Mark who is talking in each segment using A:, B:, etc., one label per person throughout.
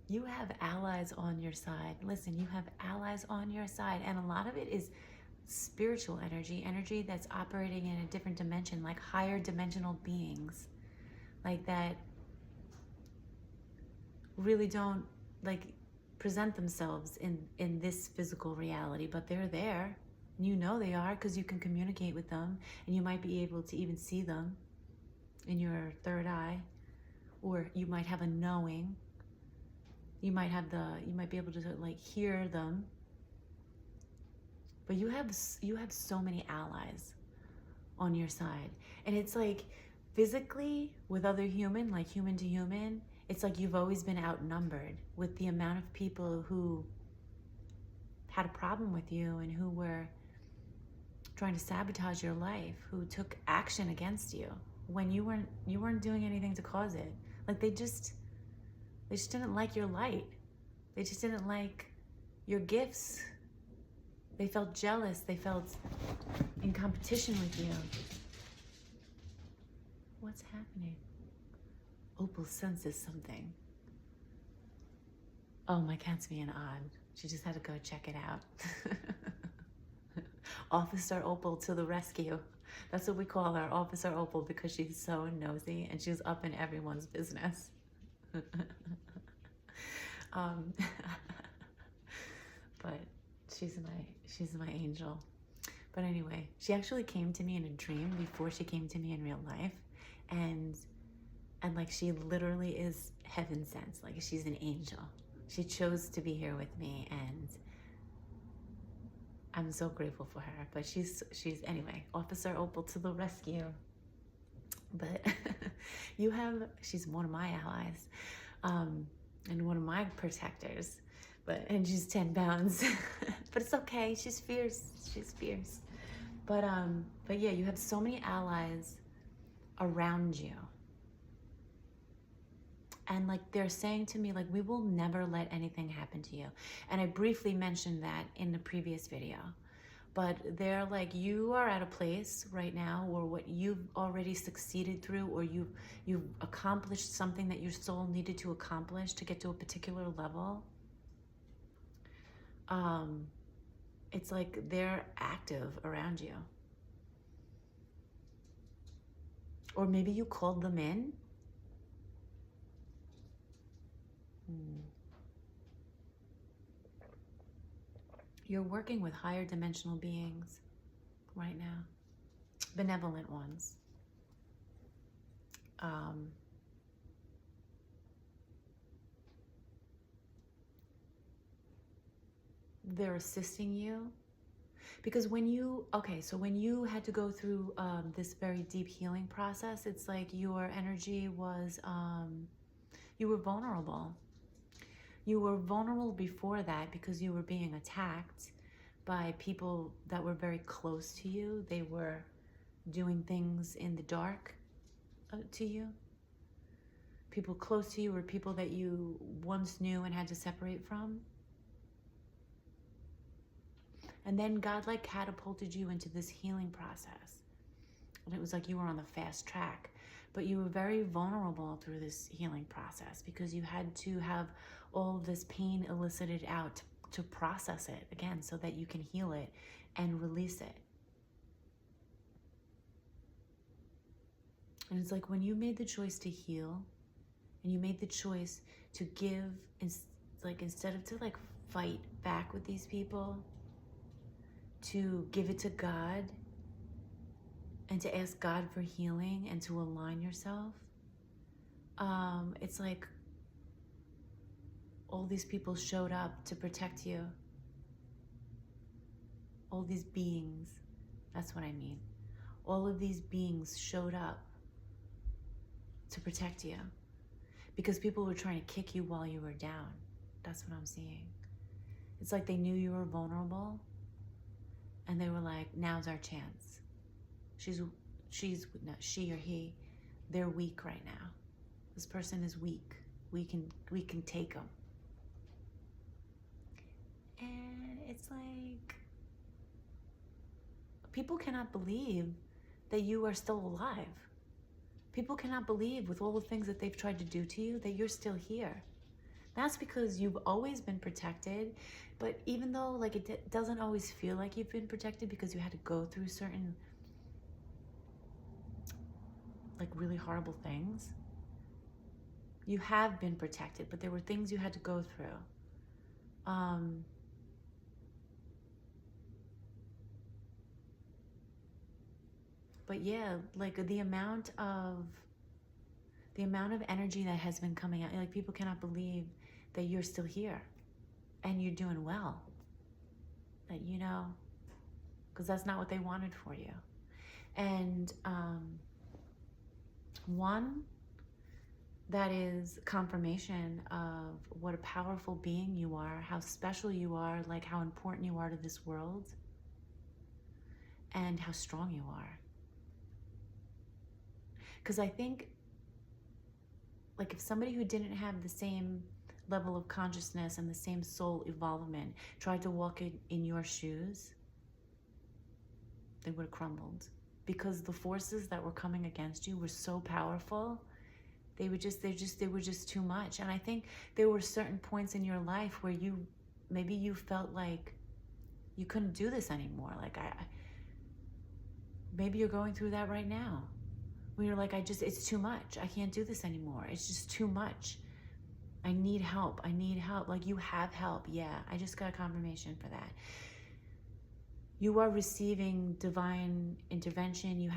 A: You have allies on your side. Listen, you have allies on your side, and a lot of it is spiritual energy, energy that's operating in a different dimension, like higher dimensional beings, like that really don't like present themselves in this physical reality, but they're there. You know they are because you can communicate with them, and you might be able to even see them in your third eye, or you might have a knowing. You might be able to like hear them. But you have so many allies on your side. And it's like physically with other human, like human to human, it's like you've always been outnumbered with the amount of people who had a problem with you and who were trying to sabotage your life, who took action against you when you weren't doing anything to cause it. Like they just didn't like your light. They just didn't like your gifts. They felt jealous. They felt in competition with you. What's happening? Opal senses something. Oh, my cat's being odd. She just had to go check it out. Officer Opal to the rescue. That's what we call her, Officer Opal, because she's so nosy and she's up in everyone's business. um, but she's my angel. But anyway, she actually came to me in a dream before she came to me in real life, and like she literally is heaven sent. Like she's an angel. She chose to be here with me, and I'm so grateful for her. But she's anyway, Officer Opal to the rescue. But she's one of my allies, and one of my protectors. And she's 10 pounds, but it's okay. She's fierce. She's fierce. But yeah, you have so many allies around you. And like they're saying to me, like, we will never let anything happen to you. And I briefly mentioned that in the previous video. But they're like, you are at a place right now where what you've already succeeded through, or you've accomplished something that your soul needed to accomplish to get to a particular level. It's like they're active around you. Or maybe you called them in. You're working with higher dimensional beings right now, benevolent ones. They're assisting you because when you had to go through this very deep healing process, it's like your energy was you were vulnerable. You were vulnerable before that because you were being attacked by people that were very close to you. They were doing things in the dark to you. People close to you were people that you once knew and had to separate from. And then God like catapulted you into this healing process. And it was like you were on the fast track. But you were very vulnerable through this healing process because you had to have all of this pain elicited out to process it again so that you can heal it and release it. And it's like when you made the choice to heal and you made the choice to give, instead of to like fight back with these people, to give it to God and to ask God for healing and to align yourself, it's like all these people showed up to protect you. All these beings, that's what I mean. All of these beings showed up to protect you because people were trying to kick you while you were down. That's what I'm seeing. It's like they knew you were vulnerable and they were like, now's our chance. She or he, they're weak right now. This person is weak. We can take them. And it's like, people cannot believe that you are still alive. People cannot believe with all the things that they've tried to do to you that you're still here. That's because you've always been protected, but even though like it doesn't always feel like you've been protected because you had to go through certain like really horrible things, you have been protected, but there were things you had to go through. But yeah, like the amount of energy that has been coming out, like people cannot believe that you're still here and you're doing well. That, you know, because that's not what they wanted for you. And one, that is confirmation of what a powerful being you are, how special you are, like how important you are to this world, and how strong you are. Because I think, like, if somebody who didn't have the same level of consciousness and the same soul evolvement tried to walk in your shoes, they would have crumbled. Because the forces that were coming against you were so powerful, they were just too much. And I think there were certain points in your life where maybe you felt like you couldn't do this anymore. Like maybe you're going through that right now. When you're like, it's too much. I can't do this anymore. It's just too much. I need help. I need help. Like, you have help. Yeah, I just got confirmation for that. You are receiving divine intervention. You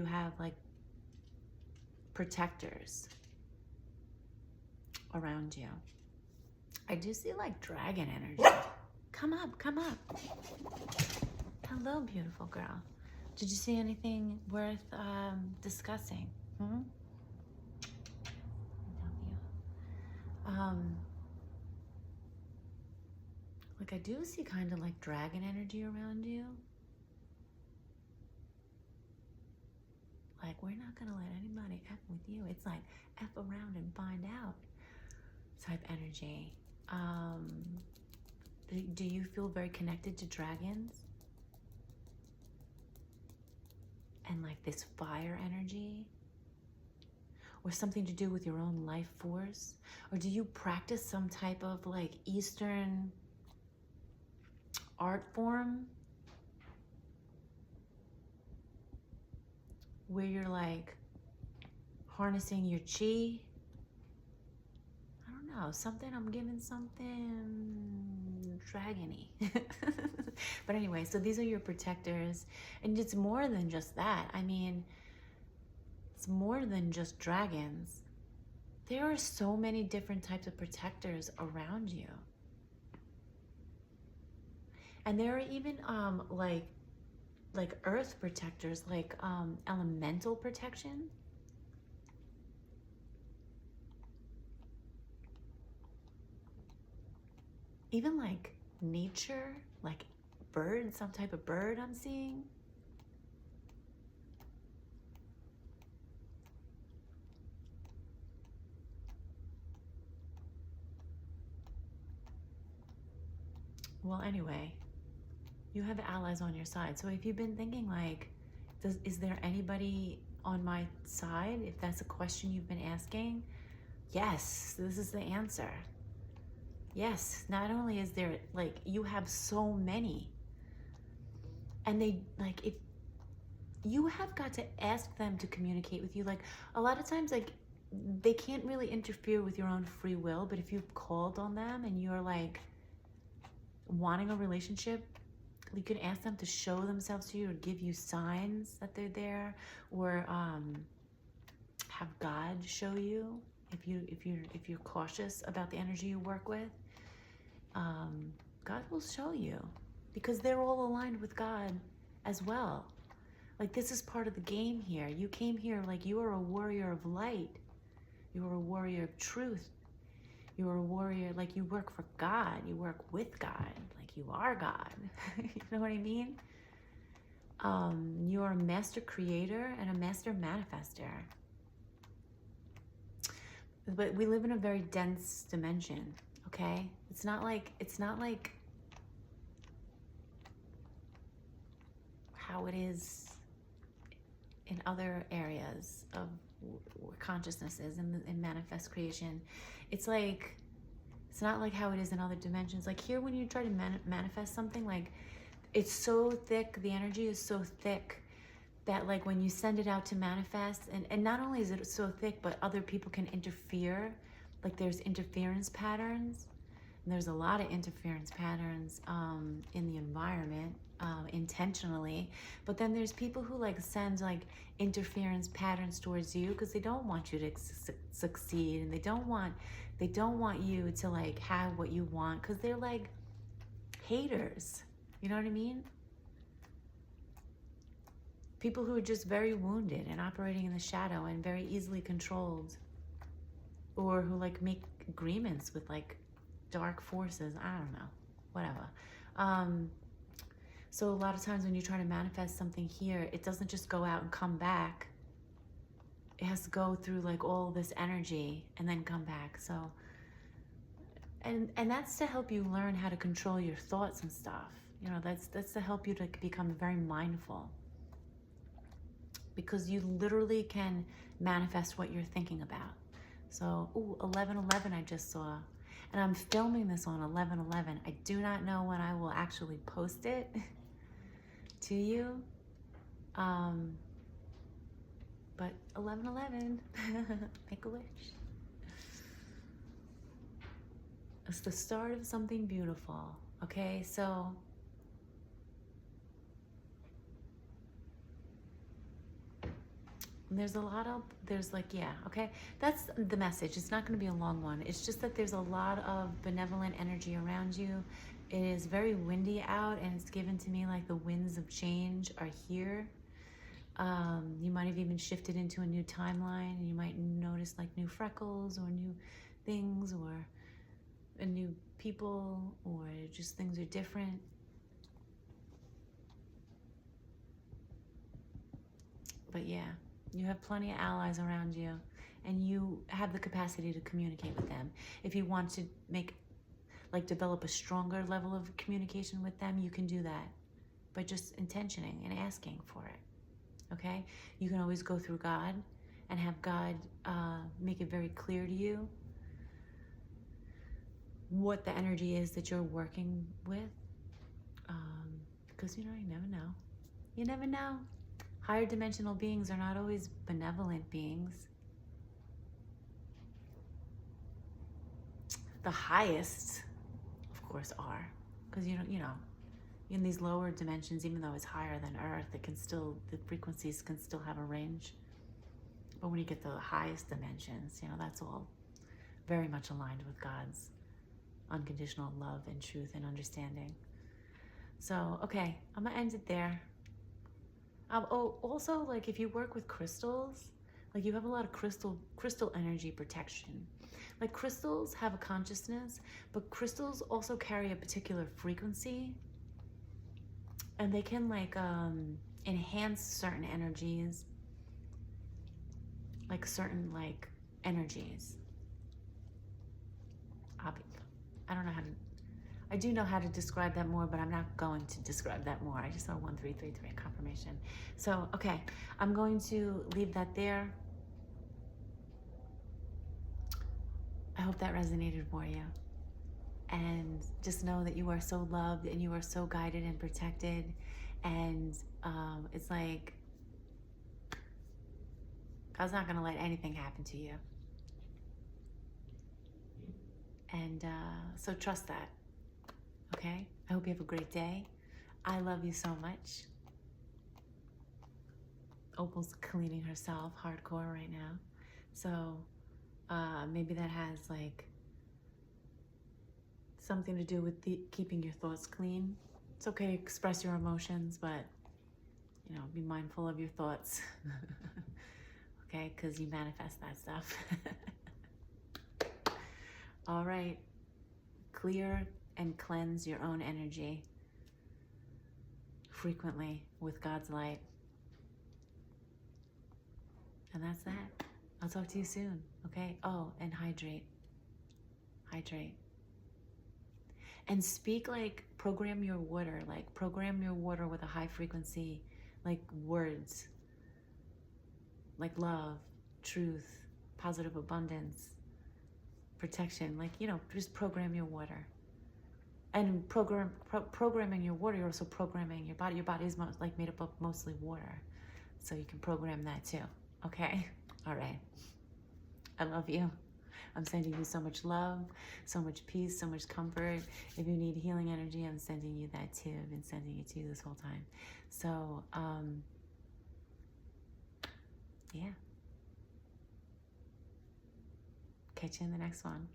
A: have like protectors around you. I do see like dragon energy. Come up, come up. Hello, beautiful girl. Did you see anything worth discussing? Like I do see kind of like dragon energy around you. Like, we're not gonna let anybody F with you. It's like F around and find out type energy. Do you feel very connected to dragons? And like this fire energy? Or something to do with your own life force? Or do you practice some type of like Eastern art form where you're like harnessing your chi? I don't know, I'm giving something dragony. But anyway, so these are your protectors, and it's more than just that. I mean, it's more than just dragons. There are so many different types of protectors around you. And there are even like earth protectors, like elemental protection. Even like nature, like bird, some type of bird I'm seeing. Well, anyway, you have allies on your side. So if you've been thinking like, is there anybody on my side? If that's a question you've been asking, yes, this is the answer. Yes, not only is there, like, you have so many. And they, like, if you have got to ask them to communicate with you. Like, a lot of times, like, they can't really interfere with your own free will, but if you've called on them and you're, like, wanting a relationship, you can ask them to show themselves to you or give you signs that they're there, or have God show you if you're cautious about the energy you work with. God will show you, because they're all aligned with God as well. Like, this is part of the game here. You came here like you are a warrior of light. You are a warrior of truth. You are a warrior, like, you work for God. You work with God. Like, you are God. You know what I mean? You are a master creator and a master manifester. But we live in a very dense dimension, okay? It's not like how it is in other areas of where consciousness is in manifest creation. It's like It's not like how it is in other dimensions. Like here, when you try to manifest something, like it's so thick, the energy is so thick that like when you send it out to manifest, and not only is it so thick, but other people can interfere. Like there's interference patterns. And there's a lot of interference patterns in the environment intentionally. But then there's people who like send like interference patterns towards you because they don't want you to succeed, and they don't want you to like have what you want, because they're like haters. You know what I mean? People who are just very wounded and operating in the shadow and very easily controlled, or who like make agreements with like dark forces. I don't know, whatever. So a lot of times when you try to manifest something here, it doesn't just go out and come back. It has to go through like all this energy and then come back. So, and that's to help you learn how to control your thoughts and stuff. You know, that's to help you to become very mindful, because you literally can manifest what you're thinking about. So, 11/11 I just saw. And I'm filming this on 11/11. I do not know when I will actually post it to you. But 11/11, make a wish. It's the start of something beautiful, okay? So, there's like, yeah, okay? That's the message. It's not going to be a long one. It's just that there's a lot of benevolent energy around you. It is very windy out, and it's given to me like the winds of change are here. You might have even shifted into a new timeline, and you might notice like new freckles or new things, or a new people, or just things are different. But yeah, you have plenty of allies around you, and you have the capacity to communicate with them. If you want to develop a stronger level of communication with them, you can do that by just intentioning and asking for it, okay? You can always go through God and have God make it very clear to you what the energy is that you're working with, because, you know, you never know. You never know. Higher dimensional beings are not always benevolent beings. The highest, of course, are, because you know, in these lower dimensions, even though it's higher than Earth, the frequencies can still have a range. But when you get to the highest dimensions, you know, that's all very much aligned with God's unconditional love and truth and understanding. So, okay, I'm gonna end it there. Also, like, if you work with crystals, like, you have a lot of crystal energy protection. Like, crystals have a consciousness, but crystals also carry a particular frequency, and they can like enhance certain energies, like certain like energies. I don't know how to, I do know how to describe that more, but I'm not going to describe that more. I just saw 1333 confirmation. So, okay, I'm going to leave that there. I hope that resonated for you. And just know that you are so loved, and you are so guided and protected. And it's like, God's not going to let anything happen to you. And so trust that. Okay? I hope you have a great day. I love you so much. Opal's cleaning herself hardcore right now. So maybe that has like something to do with keeping your thoughts clean. It's okay to express your emotions, but, you know, be mindful of your thoughts. Okay? Because you manifest that stuff. All right. Clear and cleanse your own energy frequently with God's light. And that's that. I'll talk to you soon, okay? Oh, and hydrate. Hydrate. And speak, like, program your water with a high frequency, like words, like love, truth, positive abundance, protection. Like, you know, just program your water. And programming your water, you're also programming your body. Your body is like made up of mostly water. So you can program that too. Okay? All right. I love you. I'm sending you so much love, so much peace, so much comfort. If you need healing energy, I'm sending you that too. I've been sending it to you this whole time. So, yeah. Catch you in the next one.